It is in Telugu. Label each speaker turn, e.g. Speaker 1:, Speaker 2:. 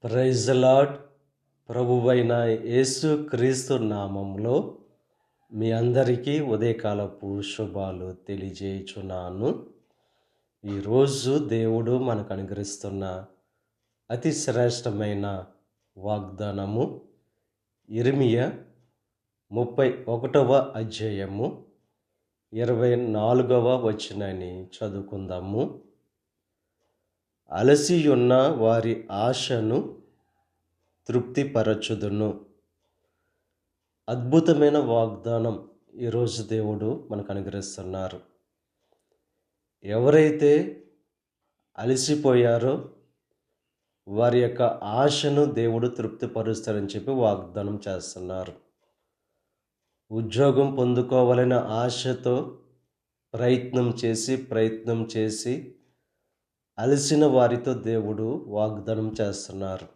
Speaker 1: Praise the lord. ప్రభువైన యేసు క్రీస్తు నామంలో మీ అందరికీ ఉదయకాలపు శుభాలు తెలియజేయుచున్నాను. ఈరోజు దేవుడు మనకు అనుగ్రహిస్తున్న అతి శ్రేష్టమైన వాగ్దానము యిర్మీయా 31వ అధ్యాయము 24వ వచనాన్ని చదువుకుందాము. అలసియున్న వారి ఆశను తృప్తిపరచుదును. అద్భుతమైన వాగ్దానం ఈరోజు దేవుడు మనకు అనుగ్రహిస్తున్నారు. ఎవరైతే అలసిపోయారో వారి యొక్క ఆశను దేవుడు తృప్తిపరుస్తారని చెప్పి వాగ్దానం చేస్తున్నారు. ఉద్యోగం పొందుకోవాలనే ఆశతో ప్రయత్నం చేసి అలసిన వారితో దేవుడు వాగ్దానం చేస్తున్నారు.